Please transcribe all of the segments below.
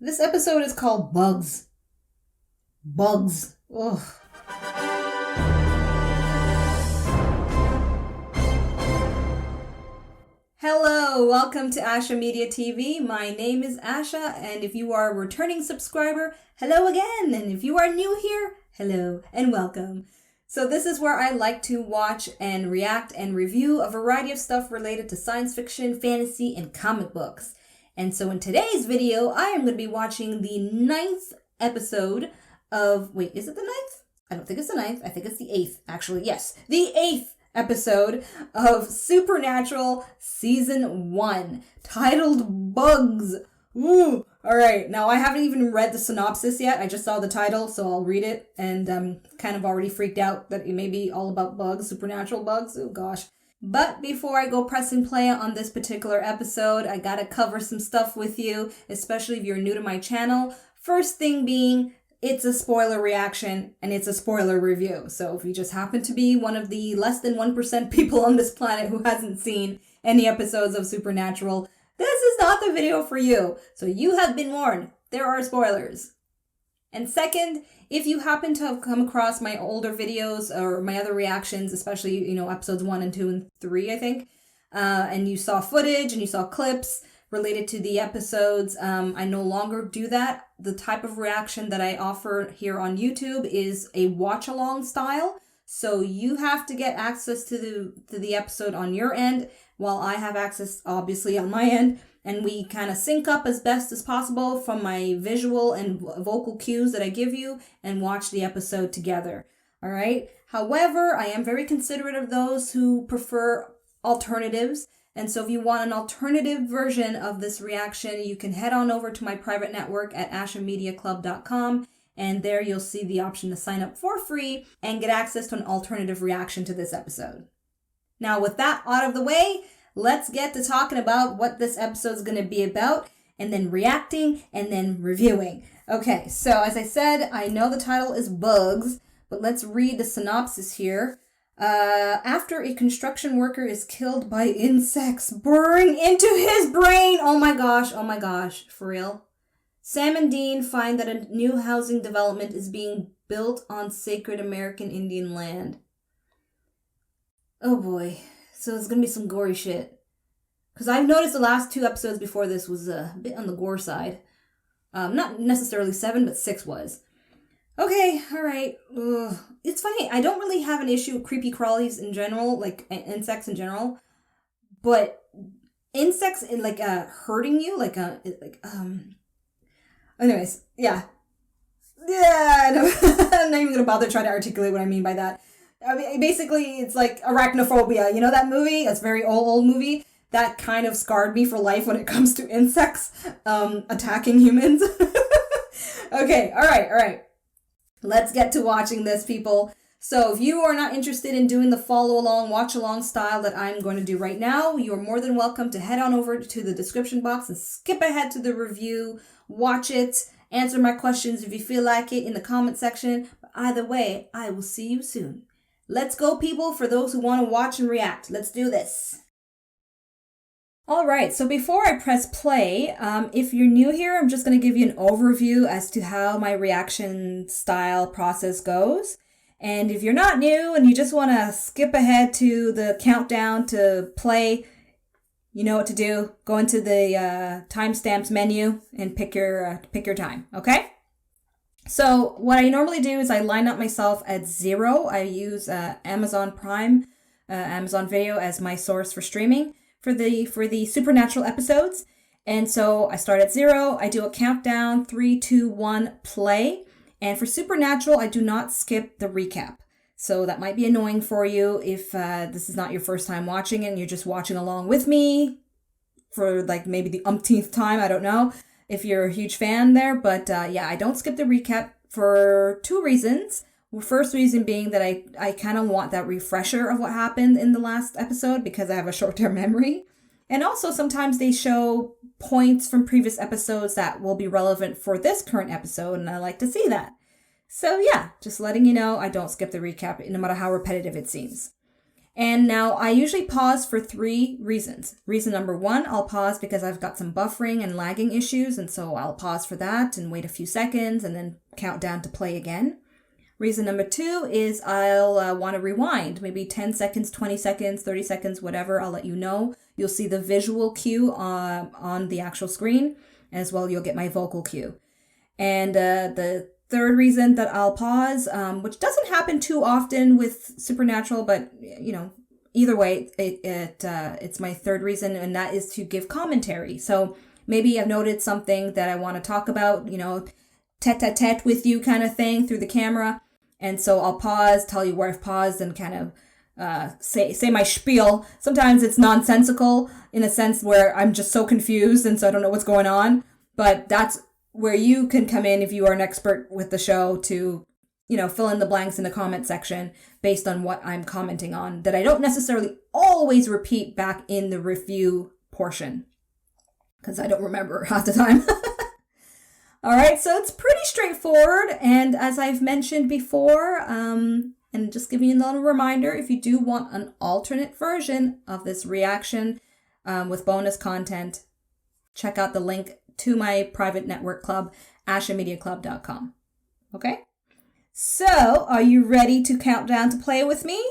This episode is called Bugs. Bugs. Ugh. Hello, welcome to Asha Media TV. My name is Asha, and if you are a returning subscriber, hello again. And if you are new here, hello and welcome. So this is where I like to watch and react and review a variety of stuff related to science fiction, fantasy, and comic books. And so in today's video, I am going to be watching the 9th episode of... Wait, is it the 9th? I don't think it's the 9th. I think it's the 8th, actually. Yes, the 8th episode of Supernatural Season 1, titled Bugs. Woo! Alright, now I haven't even read the synopsis yet. I just saw the title, so I'll read it. And I'm kind of already freaked out that it may be all about bugs, supernatural bugs. Oh gosh. But before I go press and play on this particular episode, I gotta cover some stuff with you, especially if you're new to my channel. First thing being, it's a spoiler reaction and it's a spoiler review. So if you just happen to be one of the less than 1% people on this planet who hasn't seen any episodes of Supernatural, this is not the video for you. So you have been warned. There are spoilers. And second, if you happen to have come across my older videos or my other reactions, especially, episodes 1 and 2 and 3, I think, and you saw footage and you saw clips related to the episodes, I no longer do that. The type of reaction that I offer here on YouTube is a watch-along style. So you have to get access to the episode on your end, while I have access, obviously, on my end. And we kind of sync up as best as possible from my visual and vocal cues that I give you and watch the episode together. All right. However, I am very considerate of those who prefer alternatives. And so if you want an alternative version of this reaction, you can head on over to my private network at ashamediaclub.com. And there you'll see the option to sign up for free and get access to an alternative reaction to this episode. Now, with that out of the way, let's get to talking about what this episode is going to be about, and then reacting, and then reviewing. Okay, so as I said, I know the title is Bugs, but let's read the synopsis here. After a construction worker is killed by insects burrowing into his brain. Oh my gosh, for real? Sam and Dean find that a new housing development is being built on sacred American Indian land. Oh boy, so there's gonna be some gory shit. Because I've noticed the last 2 episodes before this was a bit on the gore side. Not necessarily 7, but 6 was. Okay, alright. It's funny, I don't really have an issue with creepy crawlies in general, like insects in general. But insects in hurting you, anyways, yeah. Yeah, no, I'm not even gonna bother trying to articulate what I mean by that. I mean, basically, it's like arachnophobia. You know that movie? That's a very old movie. That kind of scarred me for life when it comes to insects attacking humans. Okay, all right. Let's get to watching this, people. So if you are not interested in doing the follow-along, watch-along style that I'm going to do right now, you are more than welcome to head on over to the description box and skip ahead to the review, watch it, answer my questions if you feel like it in the comment section. But either way, I will see you soon. Let's go, people, for those who want to watch and react. Let's do this. All right, so before I press play, if you're new here, I'm just going to give you an overview as to how my reaction style process goes. And if you're not new and you just want to skip ahead to the countdown to play, you know what to do. Go into the timestamps menu and pick your time, okay? So what I normally do is I line up myself at 0. I use Amazon Prime, Amazon Video as my source for streaming for the Supernatural episodes. And so I start at 0. I do a countdown, 3, 2, 1, play. And for Supernatural, I do not skip the recap. So that might be annoying for you if this is not your first time watching and you're just watching along with me for maybe the umpteenth time. I don't know if you're a huge fan there, but yeah, I don't skip the recap for 2 reasons. The first reason being that I kind of want that refresher of what happened in the last episode because I have a short-term memory. And also sometimes they show points from previous episodes that will be relevant for this current episode, and I like to see that. So yeah, just letting you know I don't skip the recap no matter how repetitive it seems. And now I usually pause for 3 reasons. Reason number 1, I'll pause because I've got some buffering and lagging issues, and so I'll pause for that and wait a few seconds and then count down to play again. Reason number 2 is I'll want to rewind, maybe 10 seconds, 20 seconds, 30 seconds, whatever. I'll let you know. You'll see the visual cue on the actual screen, as well you'll get my vocal cue. And the third reason that I'll pause, which doesn't happen too often with Supernatural, but either way, it's my third reason, and that is to give commentary. So maybe I've noted something that I want to talk about, tete-a-tete with you kind of thing through the camera. And so I'll pause, tell you where I've paused, and kind of say my spiel. Sometimes it's nonsensical in a sense where I'm just so confused and so I don't know what's going on. But that's where you can come in if you are an expert with the show to, fill in the blanks in the comment section based on what I'm commenting on that I don't necessarily always repeat back in the review portion because I don't remember half the time. All right, so it's pretty straightforward. And as I've mentioned before, and just giving you a little reminder, if you do want an alternate version of this reaction with bonus content, check out the link to my private network club, ashamediaclub.com. Okay? So, are you ready to count down to play with me?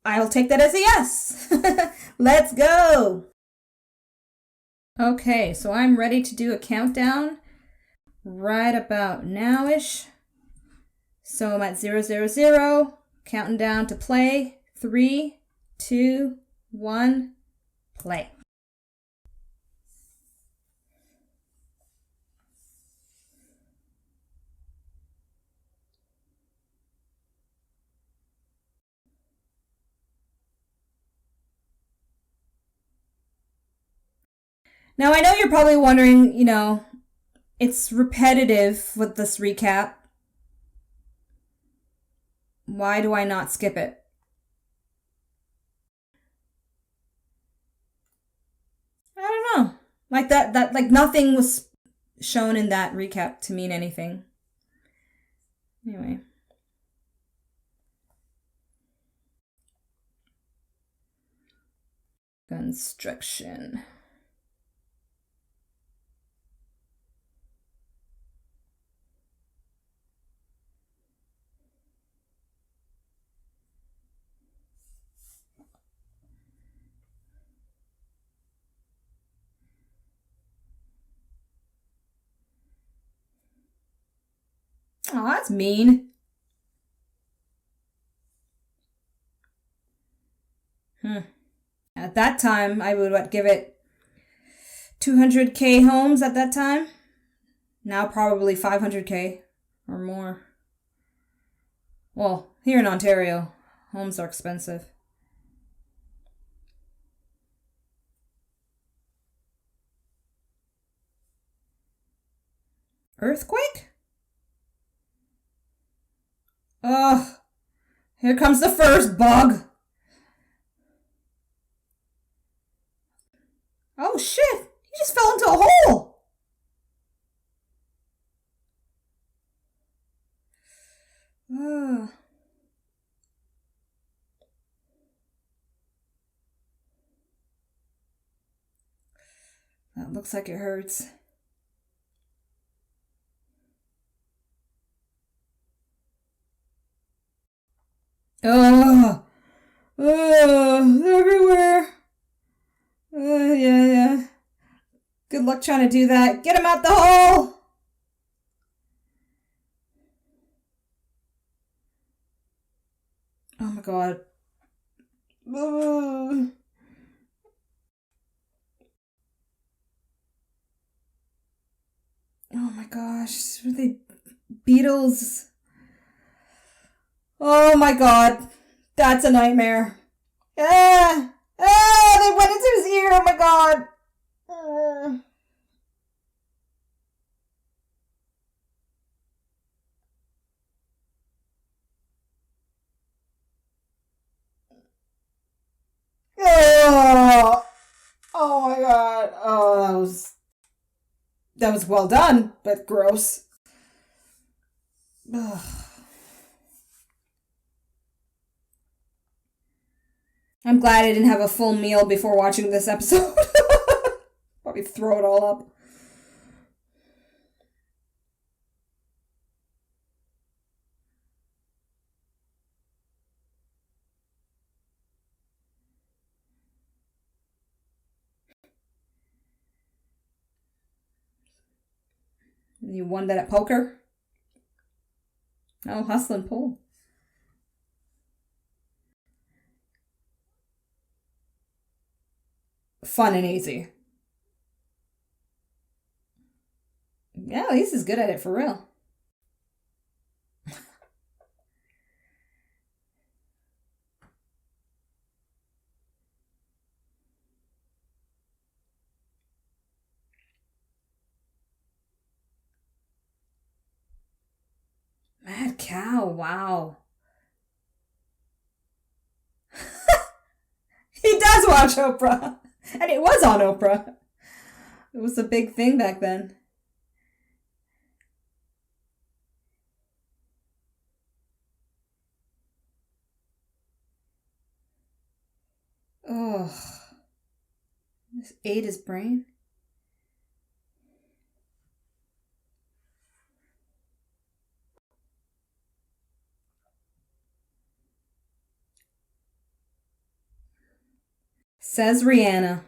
I'll take that as a yes. Let's go. Okay, so I'm ready to do a countdown right about now-ish. So I'm at 000, counting down to play. 3, 2, 1, play. Now, I know you're probably wondering, it's repetitive with this recap. Why do I not skip it? I don't know. Like that nothing was shown in that recap to mean anything. Anyway. Construction. Oh, that's mean. At that time, I would give it 200K homes at that time. Now probably 500K or more. Well, here in Ontario, homes are expensive. Earthquake? Ugh. Here comes the first bug. Oh shit! He just fell into a hole! Ugh. That looks like it hurts. Oh, everywhere. Yeah. Good luck trying to do that. Get him out the hole. Oh my god. Oh my gosh. Were they beetles? Oh my god. That's a nightmare. They went into his ear. Oh my god. Oh my god. Oh, that was well done, but gross. Ugh. I'm glad I didn't have a full meal before watching this episode. Probably throw it all up. You won that at poker? Oh, hustle and pull. Fun and easy. Yeah, at least he's good at it for real. Mad cow, wow. He does watch Oprah. And it was on Oprah. It was a big thing back then. Oh. This ate his brain? Says Rihanna.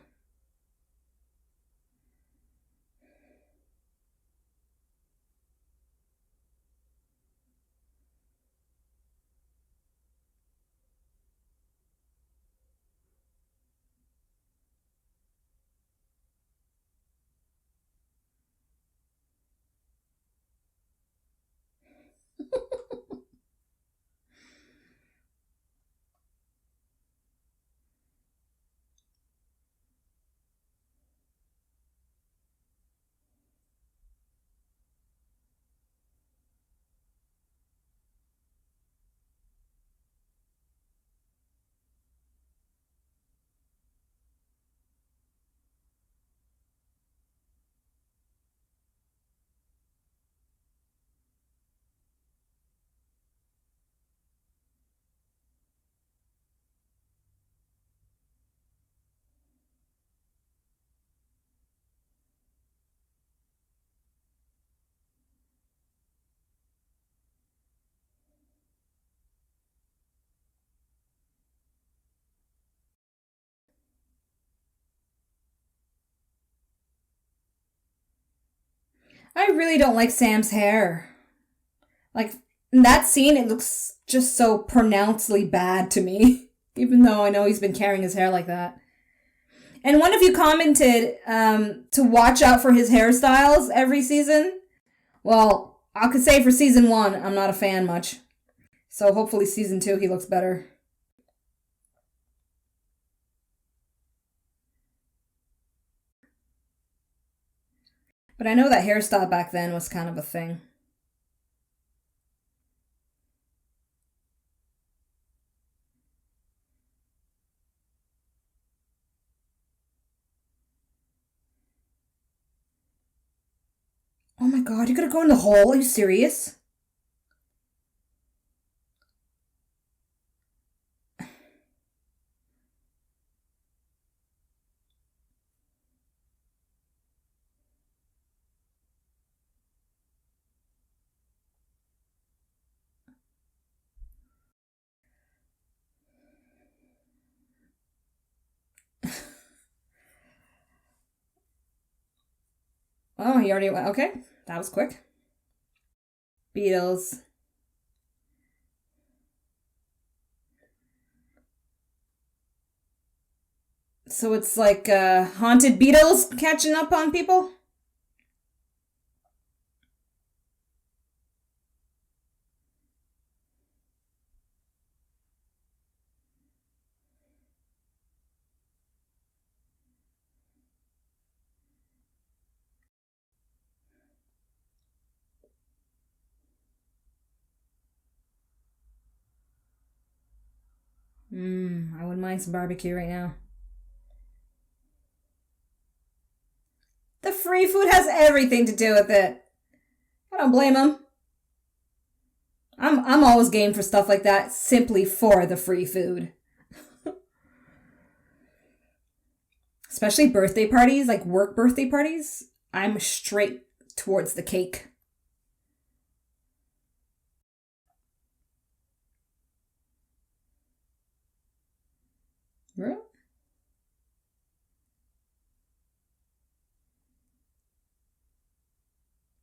I really don't like Sam's hair. Like, in that scene, it looks just so pronouncedly bad to me. Even though I know he's been carrying his hair like that. And one of you commented to watch out for his hairstyles every season. Well, I could say for season 1, I'm not a fan much. So hopefully season 2, he looks better. But I know that hairstyle back then was kind of a thing. Oh my god, you're gonna go in the hole? Are you serious? Oh, he already went. Okay, that was quick. Beatles. So it's like haunted beetles catching up on people? I wouldn't mind some barbecue right now. The free food has everything to do with it. I don't blame him. I'm always game for stuff like that simply for the free food. especially birthday parties, like work birthday parties, I'm straight towards the cake. Really?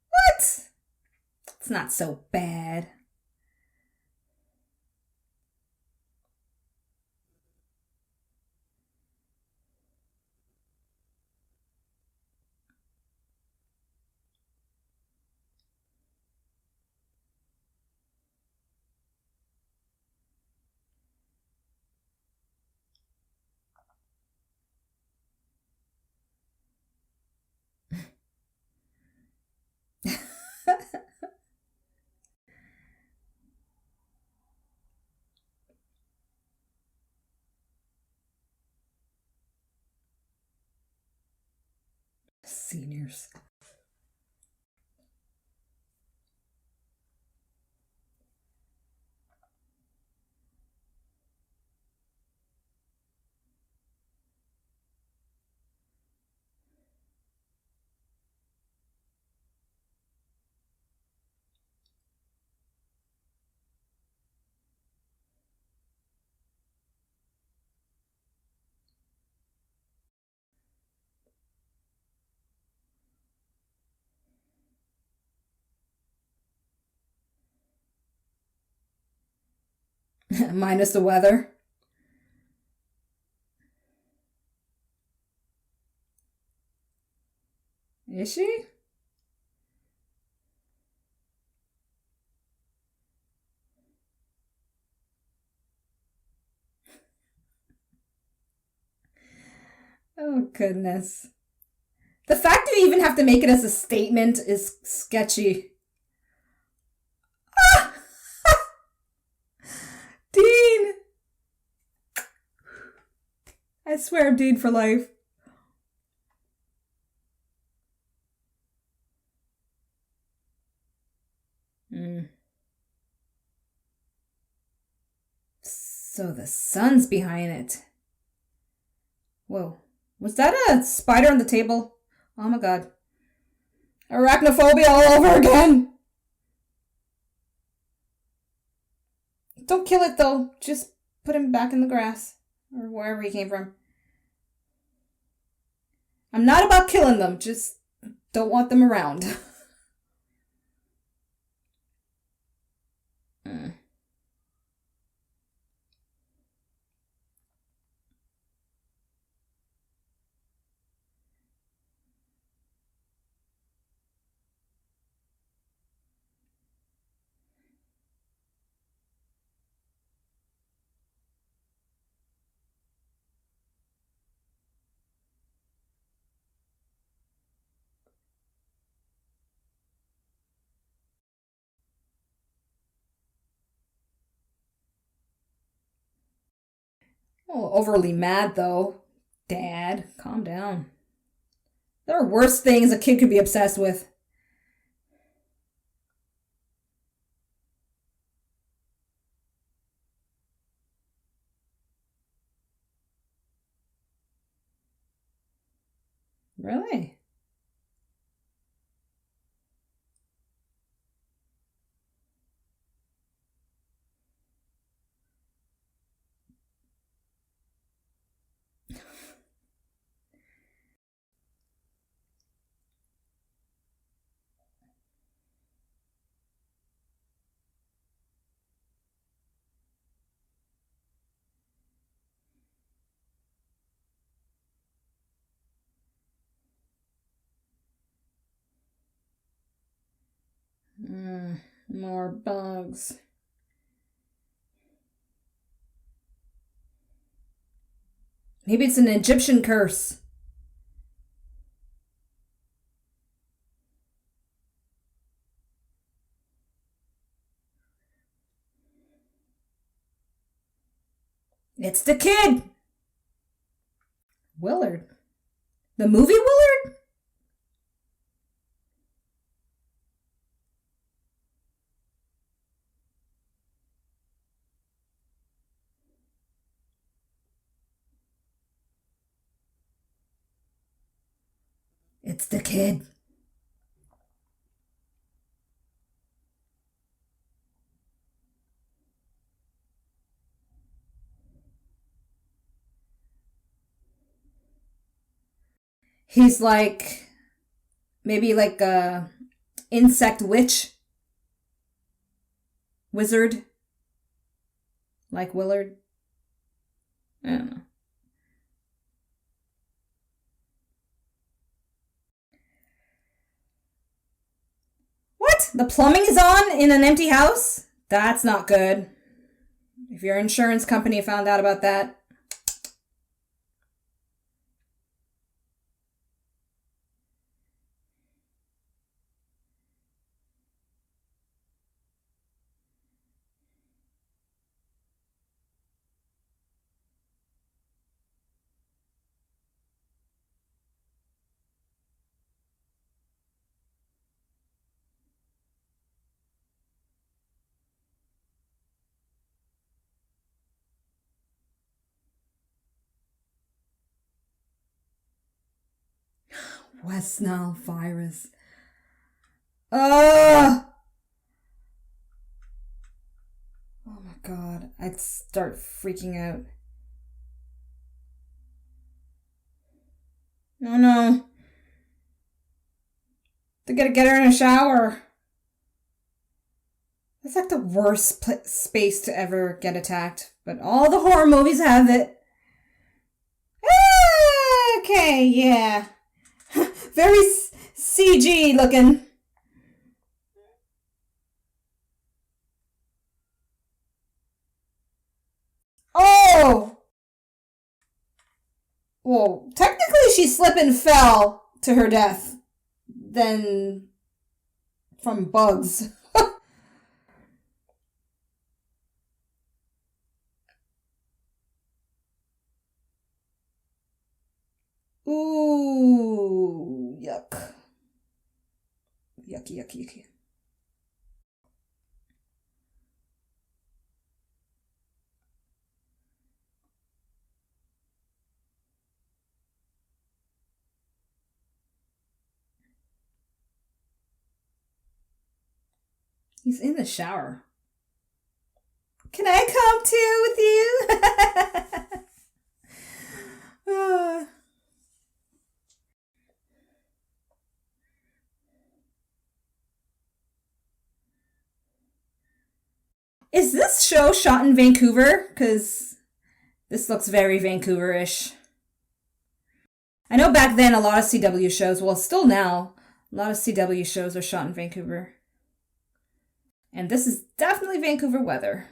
What? It's not so bad. Seniors. Minus the weather. Is she? Oh, goodness. The fact that you even have to make it as a statement is sketchy. Ah! Dean! I swear I'm Dean for life. So the sun's behind it. Whoa. Was that a spider on the table? Oh my god. Arachnophobia all over again! Don't kill it though. Just put him back in the grass. Or wherever he came from. I'm not about killing them. Just don't want them around. Oh, overly mad though. Dad, calm down. There are worse things a kid could be obsessed with. Really? More bugs. Maybe it's an Egyptian curse. It's the kid! Willard. The movie Willard? It's the kid. He's like, maybe like a insect witch. Wizard. Like Willard. I don't know. What? The plumbing is on in an empty house? That's not good. If your insurance company found out about that. West Nile virus. Oh my god. I'd start freaking out. Oh no. They gotta get her in a shower. That's like the worst space to ever get attacked. But all the horror movies have it. Okay, yeah. Very CG looking. Oh! Well, technically she slipped and fell to her death. Then from bugs. Ooh, yuck. Yucky, yucky, yucky. He's in the shower. Can I come too with you? Is this show shot in Vancouver? Because this looks very Vancouver-ish. I know back then a lot of CW shows, well, still now, a lot of CW shows are shot in Vancouver. And this is definitely Vancouver weather.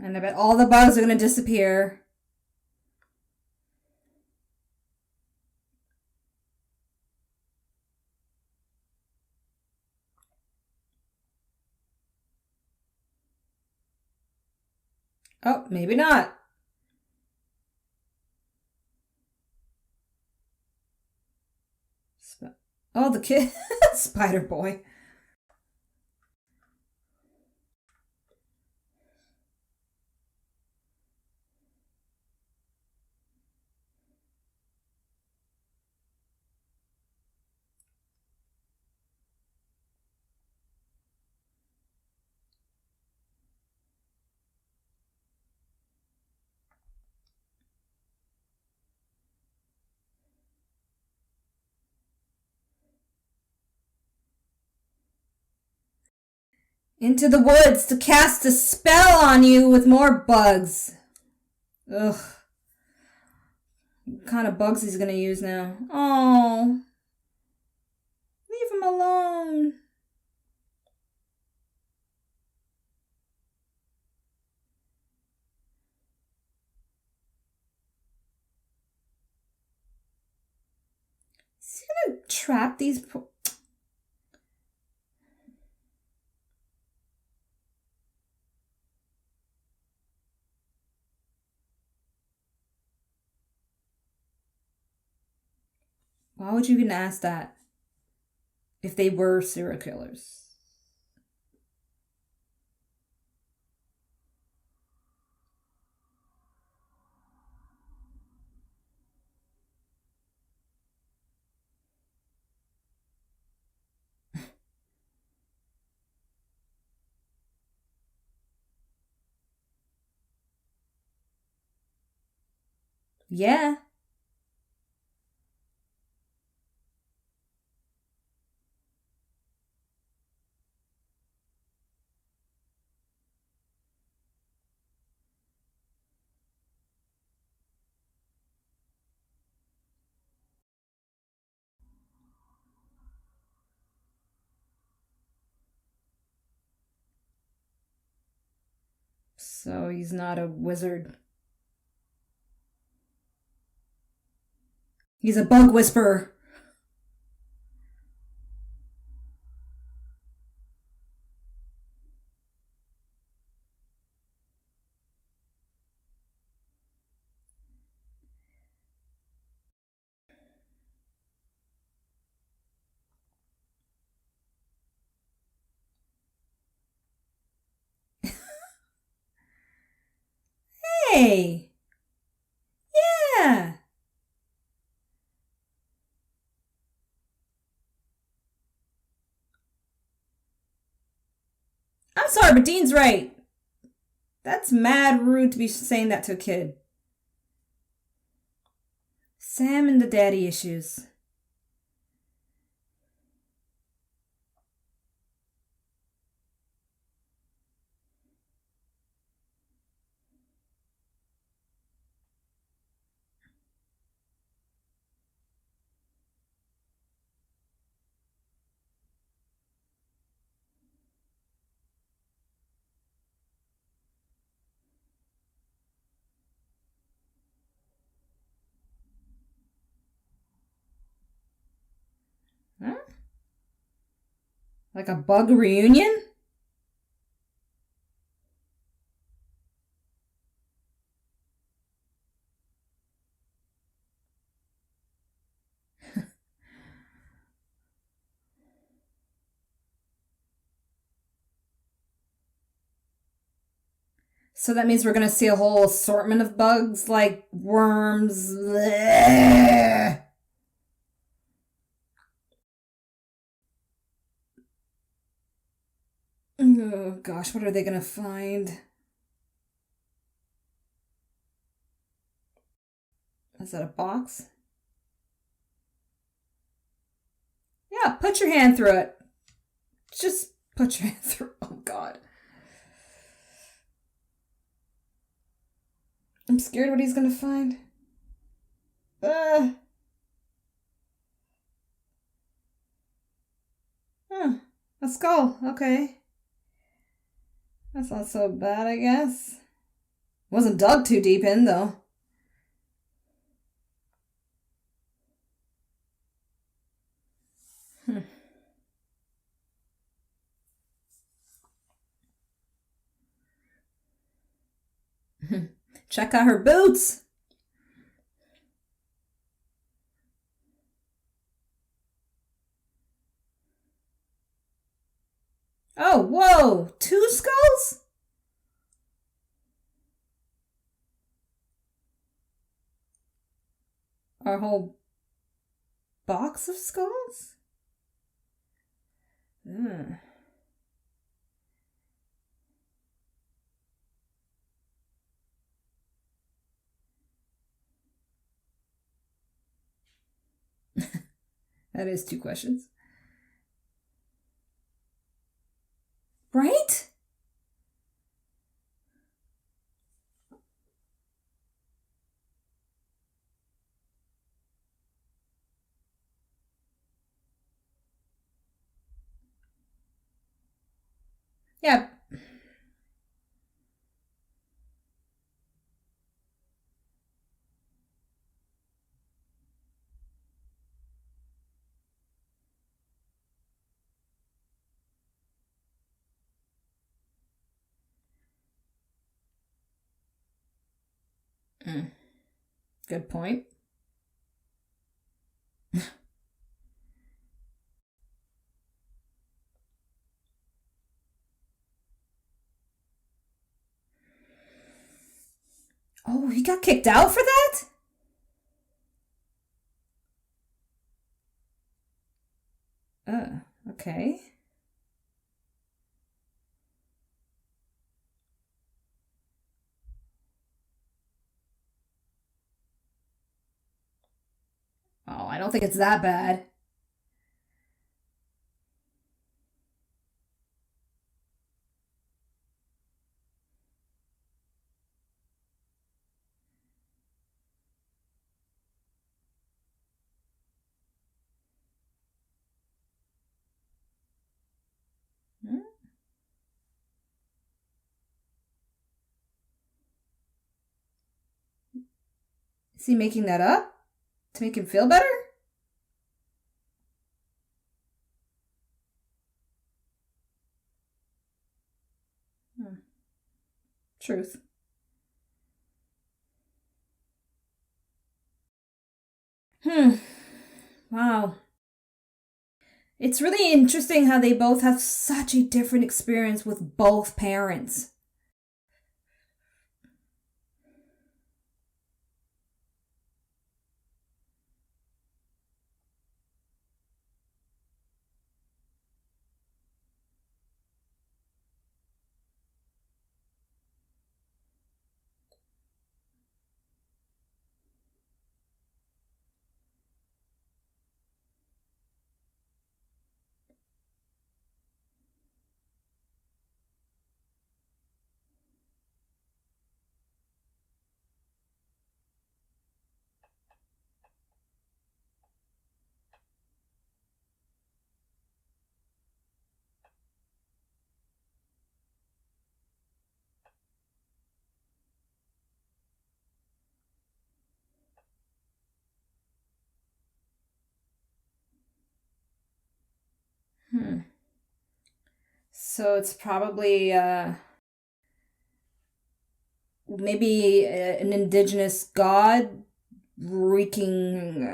And I bet all the bugs are going to disappear. Oh, maybe not. Oh, the kid. Spider Boy. Into the woods to cast a spell on you with more bugs. Ugh. What kind of bugs he's gonna use now? Oh. Leave him alone. Is he gonna trap these? Why would you even ask that if they were serial killers? Yeah. So he's not a wizard. He's a bug whisperer. Hey! Yeah! I'm sorry, but Dean's right. That's mad rude to be saying that to a kid. Sam and the daddy issues. Huh? Like a bug reunion? So that means we're gonna see a whole assortment of bugs, like worms. Bleh. Oh gosh, what are they gonna find? Is that a box? Yeah, put your hand through it. Just put your hand through. Oh god. I'm scared what he's gonna find. Huh. A skull. Okay. That's not so bad, I guess. Wasn't dug too deep in, though. Check out her boots. Oh, whoa! 2 skulls? Our whole box of skulls? Ugh. That is 2 questions. Right? Yeah. Mm, good point. Oh, he got kicked out for that? Okay. Oh, I don't think it's that bad. Hmm? Is he making that up to make him feel better? Hmm. Truth. Hmm. Wow. It's really interesting how they both have such a different experience with both parents. Hmm. So it's probably maybe an indigenous god wreaking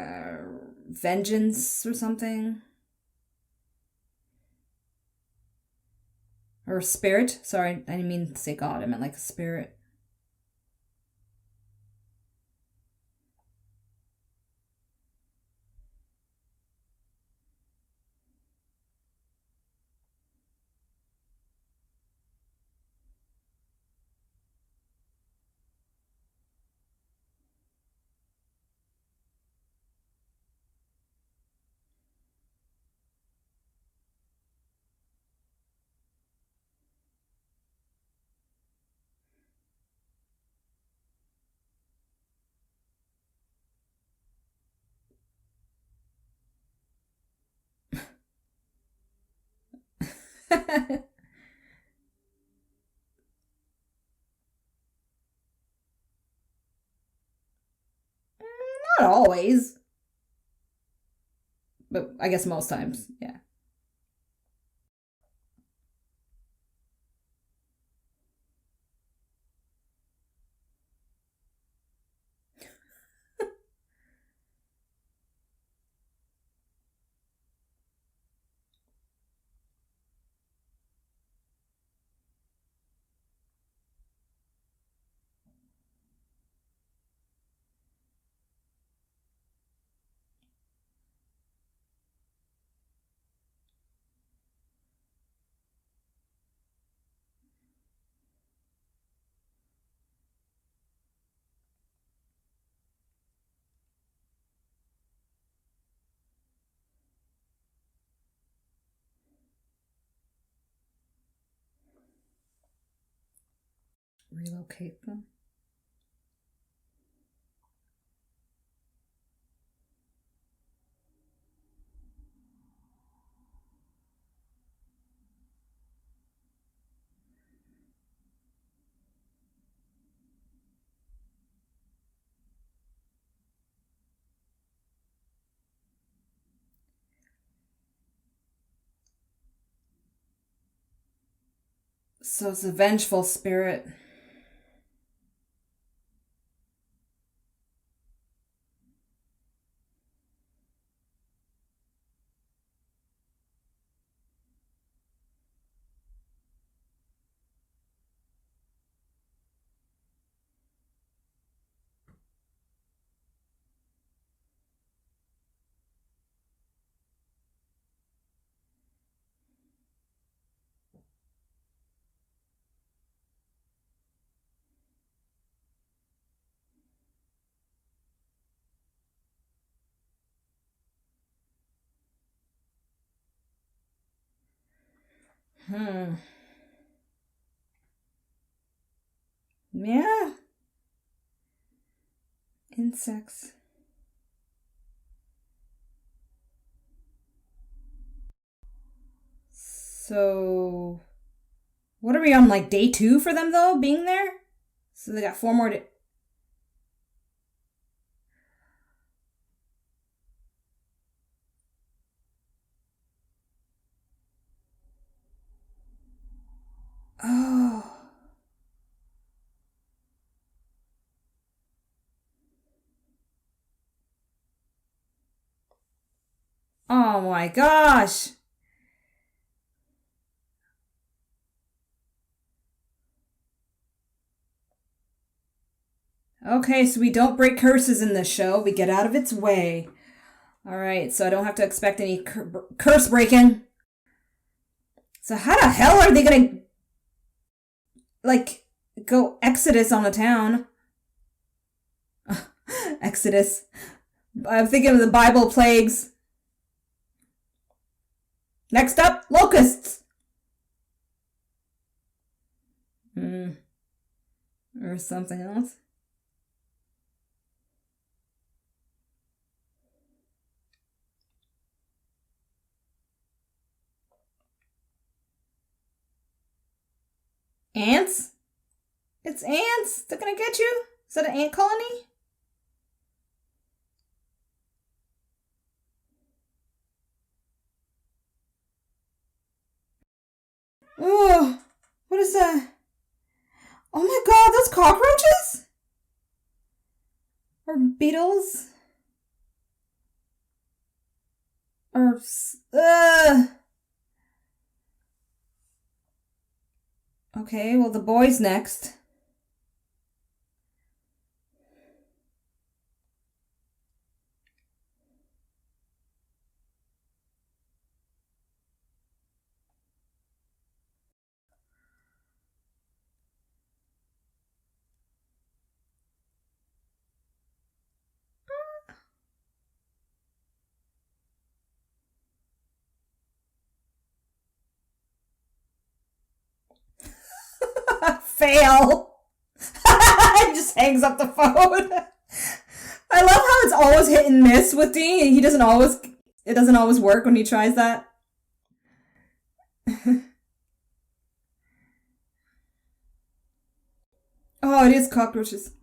vengeance or something. Or a spirit. Sorry, I didn't mean to say god, I meant like a spirit. Not always, but I guess most times, yeah. Relocate them. So it's a vengeful spirit. Hmm. Yeah. Insects. So, what are we on, like day 2 for them though, being there? So they got 4 more. Oh. Oh my gosh. Okay, so we don't break curses in this show. We get out of its way. All right, so I don't have to expect any curse breaking. So how the hell are they gonna, like, go Exodus on the town? Exodus. I'm thinking of the Bible plagues. Next up, locusts. Or something else. Ants? It's ants. They're gonna get you. Is that an ant colony? Oh, what is that? Oh my god, those cockroaches? Or beetles? Or, Okay, well, the boy's next. Fail! He just hangs up the phone. I love how it's always hit and miss with Dean, and it doesn't always work when he tries that. Oh, it is cockroaches.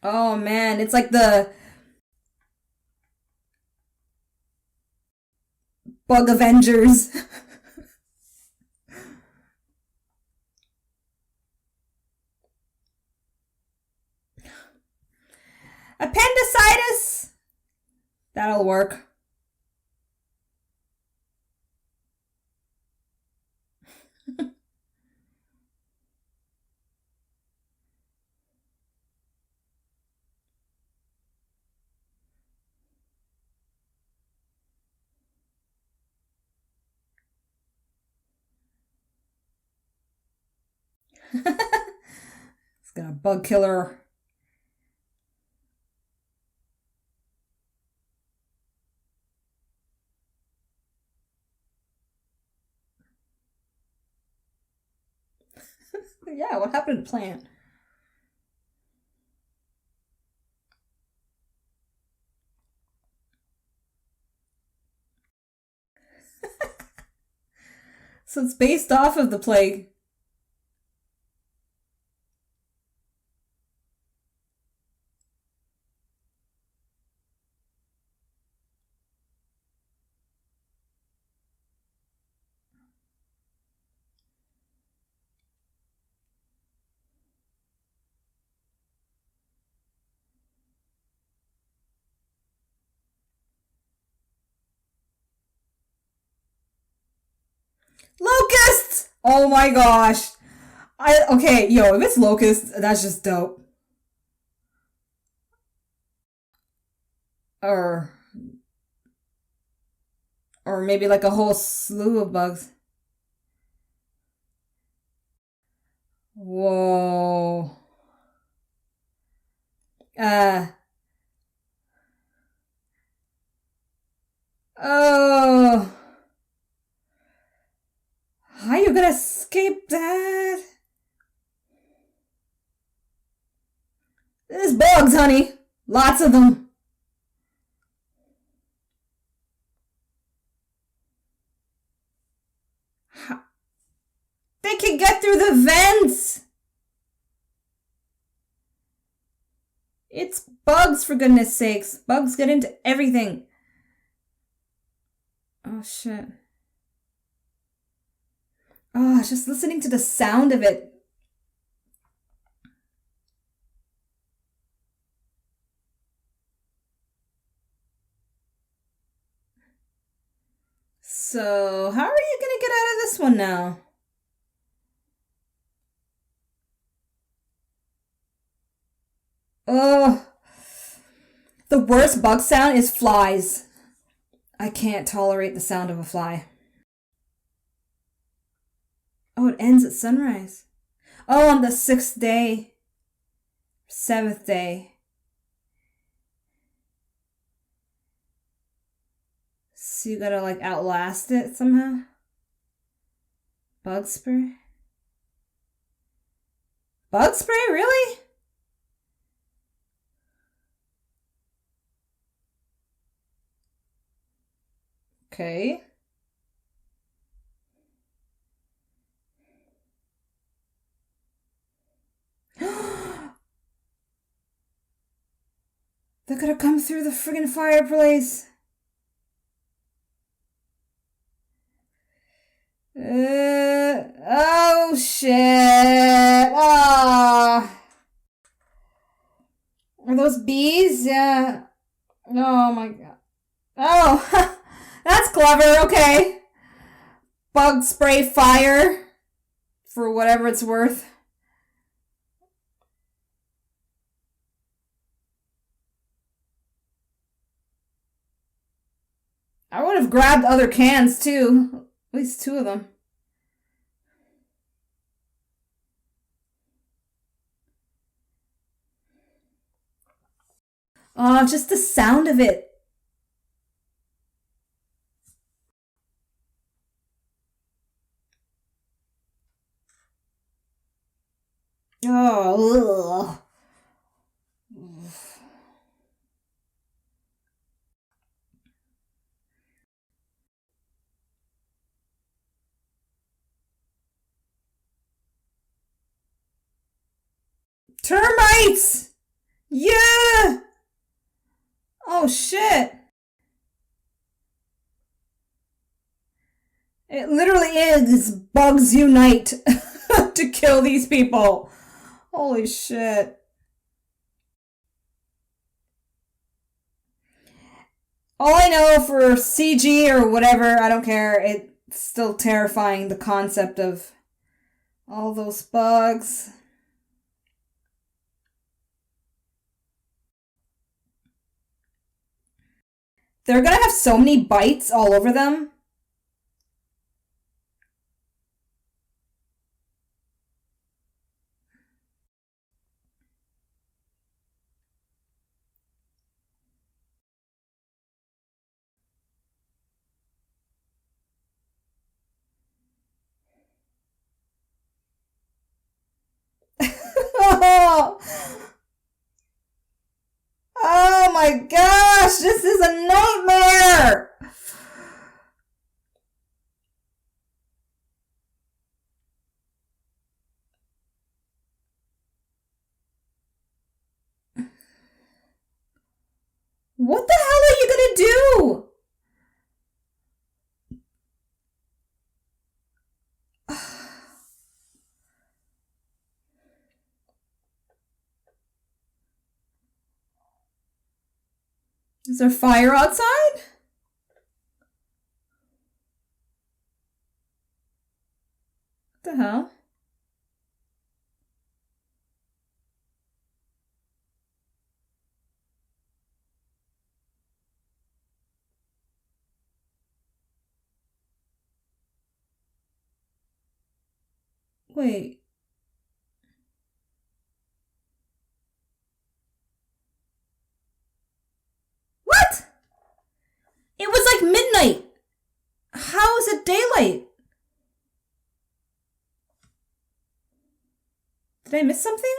Oh man, it's like the Bug Avengers. Appendicitis! That'll work. It's got a bug killer. Yeah, what happened to the plant? So it's based off of the plague. Oh my gosh. Okay, yo, if it's locust, that's just dope. Or or maybe like a whole slew of bugs. Whoa. Uh oh. How you gonna escape that? There's bugs, honey. Lots of them. They can get through the vents. It's bugs, for goodness sakes. Bugs get into everything. Oh, shit. Oh, just listening to the sound of it. So, how are you gonna get out of this one now? Oh, the worst bug sound is flies. I can't tolerate the sound of a fly. Oh, it ends at sunrise. Oh, on the 6th day. 7th day. So you gotta like outlast it somehow? Bug spray? Bug spray? Really? Okay. They're gonna come through the friggin' fireplace. Oh shit. Ah. Are those bees? Yeah. Oh my god. Oh, that's clever. Okay. Bug spray fire for whatever it's worth. I would have grabbed other cans too. At least 2 of them. Oh, just the sound of it. Oh, ugh. Termites! Yeah! Oh shit! It literally is bugs unite to kill these people. Holy shit. All I know for CG or whatever, I don't care. It's still terrifying, the concept of all those bugs. They're gonna have so many bites all over them. Oh, oh my gosh, this is a nightmare! What the hell are you gonna do? Is there fire outside? Uh-huh. Wait. What? It was like midnight. How is it daylight? Did I miss something?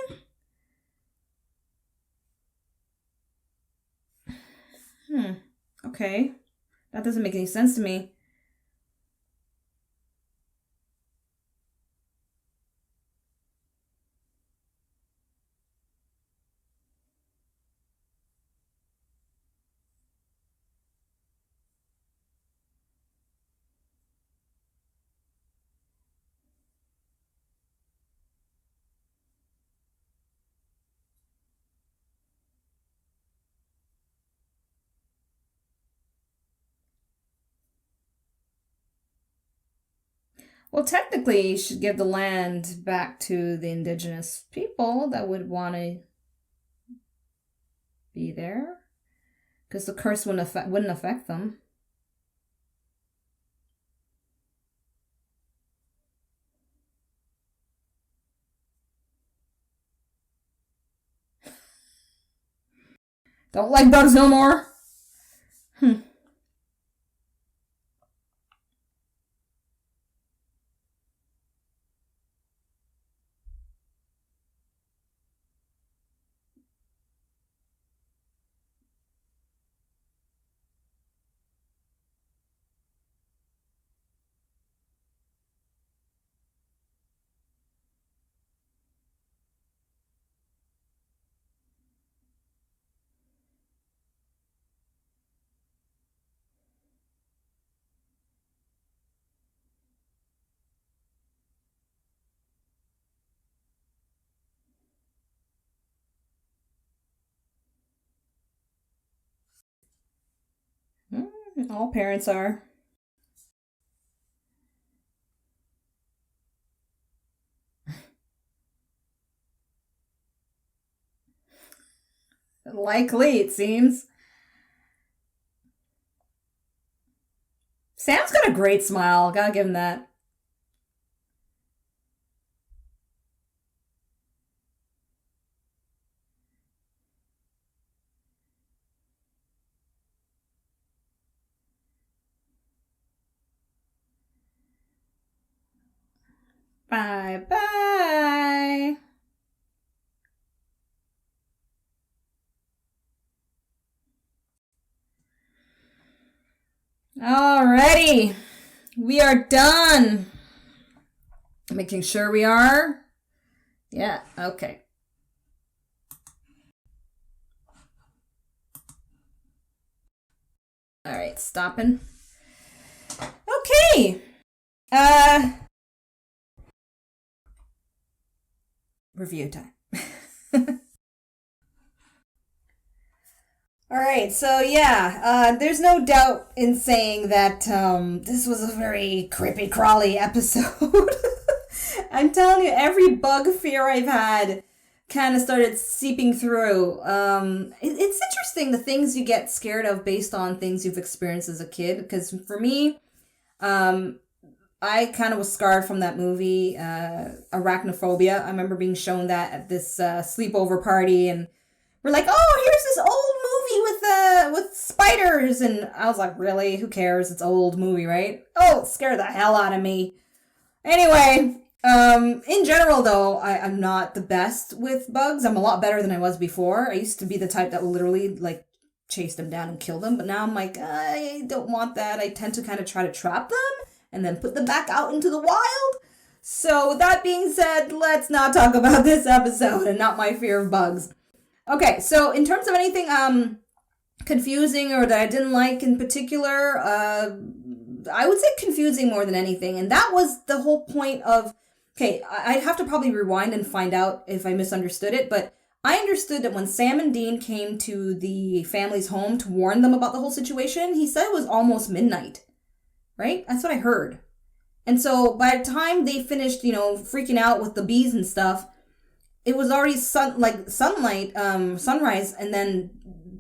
Okay. That doesn't make any sense to me. Well, technically, you should give the land back to the indigenous people that would want to be there, because the curse wouldn't affect them. Don't like bugs no more. All parents are. Likely, it seems. Sam's got a great smile. Gotta give him that. Bye bye. Alrighty. We are done. Making sure we are. Yeah, okay. Alright, stopping. Okay. Review time. Alright, so yeah, there's no doubt in saying that this was a very creepy crawly episode. I'm telling you, every bug fear I've had kind of started seeping through. It's interesting the things you get scared of based on things you've experienced as a kid. Because for me, I kind of was scarred from that movie, Arachnophobia. I remember being shown that at this sleepover party, and we're like, "Oh, here's this old movie with spiders," and I was like, "Really? Who cares? It's an old movie, right?" Oh, it scared the hell out of me. Anyway, in general, though, I'm not the best with bugs. I'm a lot better than I was before. I used to be the type that would literally, like, chase them down and kill them, but now I'm like, I don't want that. I tend to kind of try to trap them and then put them back out into the wild. So, with that being said, let's not talk about this episode and not my fear of bugs. Okay, so in terms of anything confusing or that I didn't like in particular, I would say confusing more than anything. And that was the whole point of, okay, I'd have to probably rewind and find out if I misunderstood it, but I understood that when Sam and Dean came to the family's home to warn them about the whole situation, he said it was almost midnight, right? That's what I heard. And so by the time they finished, freaking out with the bees and stuff, it was already sunrise, and then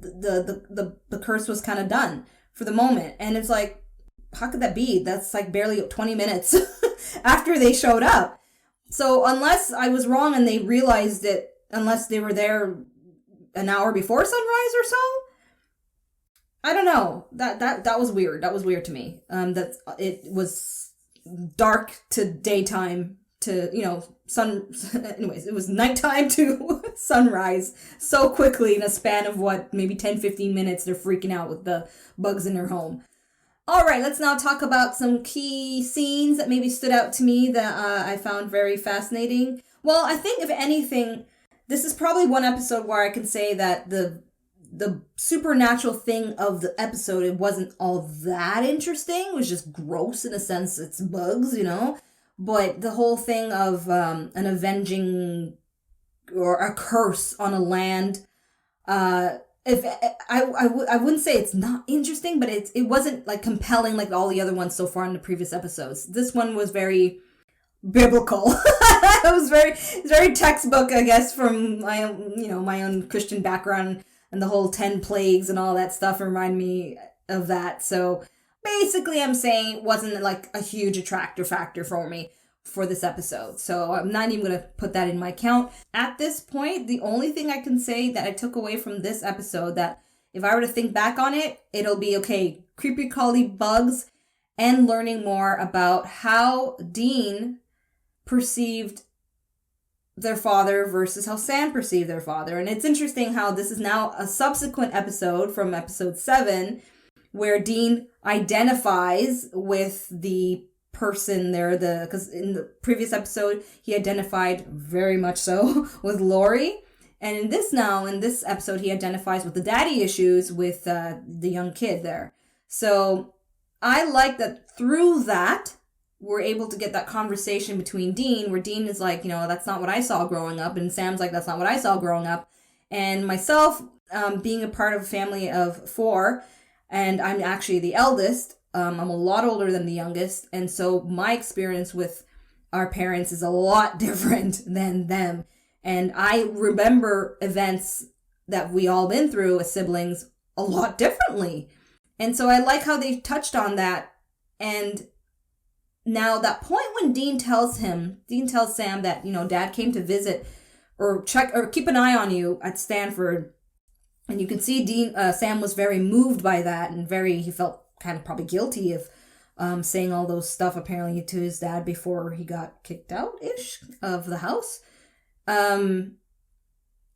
the curse was kind of done for the moment. And it's like, how could that be? That's like barely 20 minutes after they showed up. So unless I was wrong and they realized it, unless they were there an hour before sunrise or so, I don't know. That was weird. That was weird to me. That it was dark to daytime to, anyways, it was nighttime to sunrise so quickly in a span of maybe 10, 15 minutes. They're freaking out with the bugs in their home. All right, let's now talk about some key scenes that maybe stood out to me that I found very fascinating. Well, I think if anything, this is probably one episode where I can say that the supernatural thing of the episode, it wasn't all that interesting. It was just gross in a sense. It's bugs, But the whole thing of an avenging or a curse on a land, if I wouldn't say it's not interesting, but it wasn't like compelling like all the other ones so far in the previous episodes. This one was very biblical. It was very textbook, I guess, from my own Christian background, and the whole 10 plagues and all that stuff remind me of that. So basically, I'm saying it wasn't like a huge attractor factor for me for this episode. So I'm not even going to put that in my count. At this point, the only thing I can say that I took away from this episode, that if I were to think back on it, it'll be, okay, creepy crawly bugs and learning more about how Dean perceived their father versus how Sam perceived their father. And it's interesting how this is now a subsequent episode from episode 7, where Dean identifies with the person there, because in the previous episode he identified very much so with Lori, and in this episode he identifies with the daddy issues with the young kid there. So I like that through that we're able to get that conversation between Dean, where Dean is like, that's not what I saw growing up, and Sam's like, that's not what I saw growing up. And myself, being a part of a family of 4, and I'm actually the eldest, I'm a lot older than the youngest, and so my experience with our parents is a lot different than them. And I remember events that we all been through as siblings a lot differently. And so I like how they touched on that. And now that point when Dean tells Sam that, Dad came to visit or check or keep an eye on you at Stanford. And you can see Sam was very moved by that, and he felt kind of probably guilty of saying all those stuff apparently to his dad before he got kicked out-ish of the house. I'm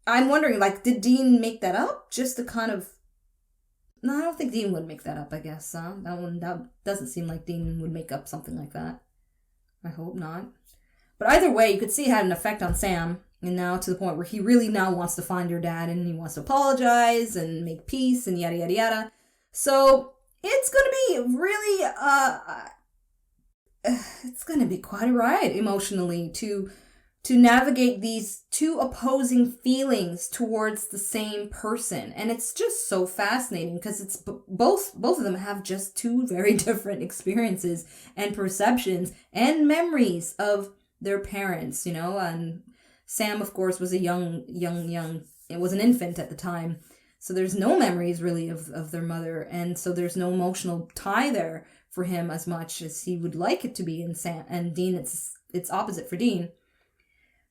wondering, did Dean make that up just to kind of... No, I don't think Dean would make that up, I guess. That doesn't seem like Dean would make up something like that. I hope not. But either way, you could see it had an effect on Sam, and now to the point where he really now wants to find your dad, and he wants to apologize and make peace and yada, yada, yada. So it's going to be really, it's going to be quite a ride emotionally to navigate these two opposing feelings towards the same person. And it's just so fascinating because it's both of them have just two very different experiences and perceptions and memories of their parents, and Sam, of course, was a young, it was an infant at the time. So there's no memories really of their mother. And so there's no emotional tie there for him as much as he would like it to be. And Dean, it's opposite for Dean.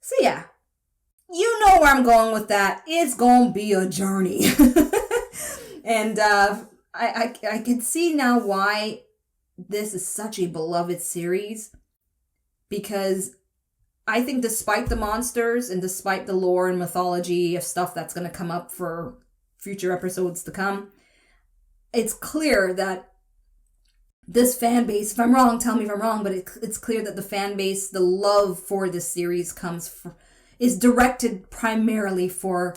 So yeah, you know where I'm going with that. It's going to be a journey. And I can see now why this is such a beloved series. Because I think despite the monsters and despite the lore and mythology of stuff that's going to come up for future episodes to come, it's clear that this fan base, if I'm wrong, tell me if I'm wrong, but it's clear that the fan base, the love for this series is directed primarily for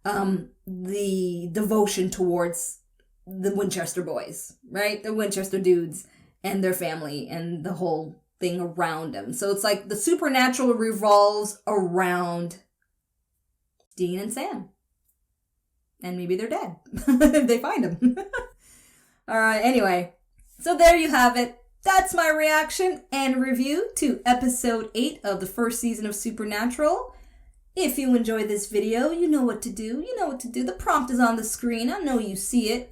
the devotion towards the Winchester boys, right? The Winchester dudes and their family and the whole thing around them. So it's like the supernatural revolves around Dean and Sam. And maybe they're dead if they find them. All right, anyway. So there you have it. that's my reaction and review to episode 8 of the first season of Supernatural. If you enjoyed this video, you know what to do. The prompt is on the screen. I know you see it.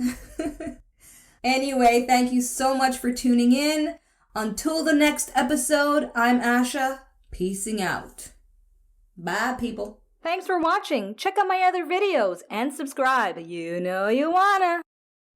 Anyway, thank you so much for tuning in. Until the next episode, I'm Asha. Peacing out. Bye, people. Thanks for watching. Check out my other videos and subscribe. You know you wanna.